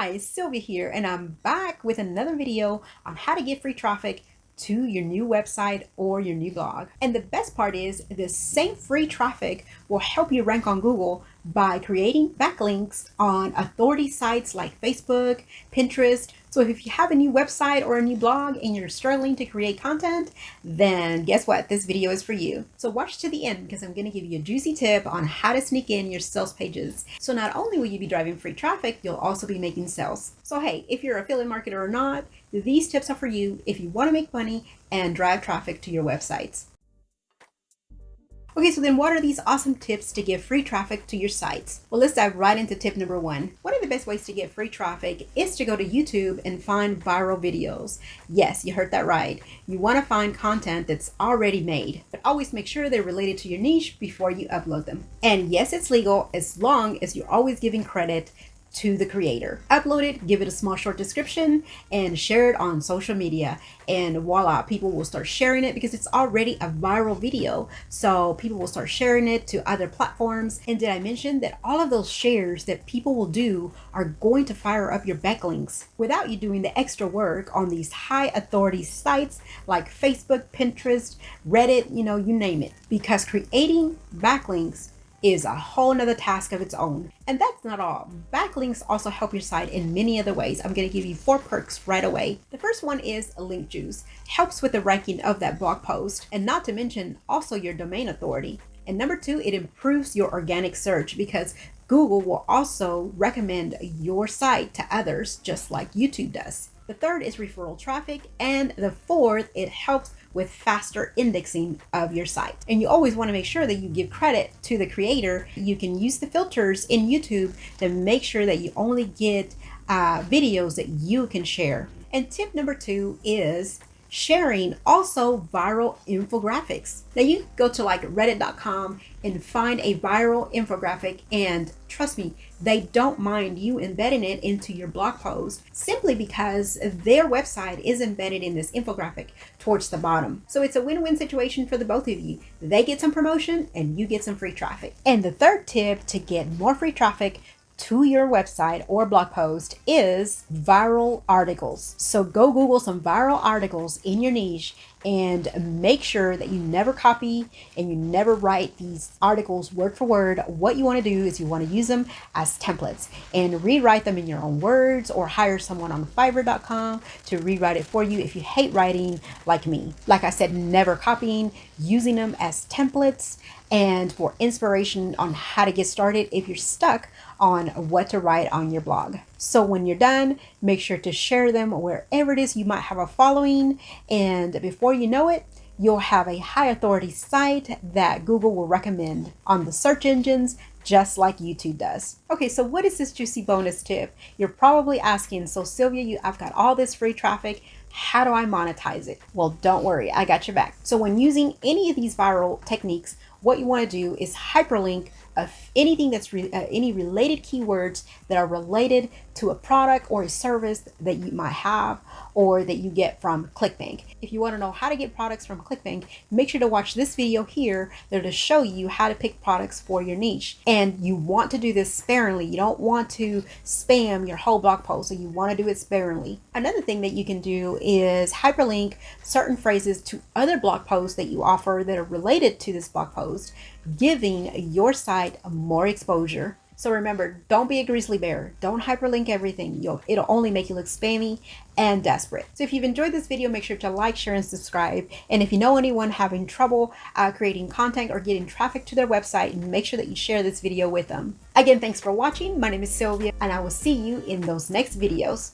Hi, Sylvia here, and I'm back with another video on how to get free traffic to your new website or your new blog. And the best part is the same free traffic will help you rank on Google by creating backlinks on authority sites like Facebook, Pinterest. So if you have a new website or a new blog and you're struggling to create content, then guess what? This video is for you. So watch to the end because I'm going to give you a juicy tip on how to sneak in your sales pages. So not only will you be driving free traffic, you'll also be making sales. So hey, if you're an affiliate marketer or not, these tips are for you if you want to make money and drive traffic to your websites. Okay, so then what are these awesome tips to get free traffic to your sites? Well, let's dive right into tip number one. One of the best ways to get free traffic is to go to YouTube and find viral videos. Yes, you heard that right. You want to find content that's already made, but always make sure they're related to your niche before you upload them. And yes, it's legal as long as you're always giving credit to the creator. Upload it, give it a small short description, and share it on social media. And voila, people will start sharing it because it's already a viral video. So people will start sharing it to other platforms. And did I mention that all of those shares that people will do are going to fire up your backlinks without you doing the extra work on these high authority sites like Facebook, Pinterest, Reddit, you name it. Because creating backlinks is a whole nother task of its own. And that's not all. Backlinks also help your site in many other ways. I'm going to give you 4 perks right away. The first one is link juice. Helps with the ranking of that blog post, and not to mention also your domain authority. And number 2, it improves your organic search because Google will also recommend your site to others just like YouTube does. The third is referral traffic, and the fourth, it helps with faster indexing of your site. And you always want to make sure that you give credit to the creator. You can use the filters in YouTube to make sure that you only get videos that you can share. And tip number 2 is sharing also viral infographics. Now you can go to like reddit.com and find a viral infographic, and trust me, they don't mind you embedding it into your blog post simply because their website is embedded in this infographic towards the bottom. So it's a win-win situation for the both of you. They get some promotion and you get some free traffic. And the third tip to get more free traffic to your website or blog post is viral articles. So go Google some viral articles in your niche and make sure that you never copy and you never write these articles word for word. What you want to do is you want to use them as templates and rewrite them in your own words, or hire someone on Fiverr.com to rewrite it for you if you hate writing like me. Like I said, never copying, using them as templates and for inspiration on how to get started if you're stuck on what to write on your blog. So when you're done, make sure to share them wherever it is you might have a following, and before you know it, you'll have a high authority site that Google will recommend on the search engines just like YouTube does. Okay, so what is this juicy bonus tip? You're probably asking, so Sylvia, I've got all this free traffic. How do I monetize it? Well, don't worry, I got your back. So when using any of these viral techniques, what you want to do is hyperlink anything that's any related keywords that are related to a product or a service that you might have or that you get from ClickBank. If you want to know how to get products from ClickBank, make sure to watch this video here. They're to show you how to pick products for your niche. And you want to do this sparingly. You don't want to spam your whole blog post, so you want to do it sparingly. Another thing that you can do is hyperlink certain phrases to other blog posts that you offer that are related to this blog post, giving your site more exposure. So remember, don't be a grizzly bear. Don't hyperlink everything. It'll only make you look spammy and desperate. So if you've enjoyed this video, make sure to like, share, and subscribe. And if you know anyone having trouble creating content or getting traffic to their website, make sure that you share this video with them. Again, thanks for watching. My name is Sylvia, and I will see you in those next videos.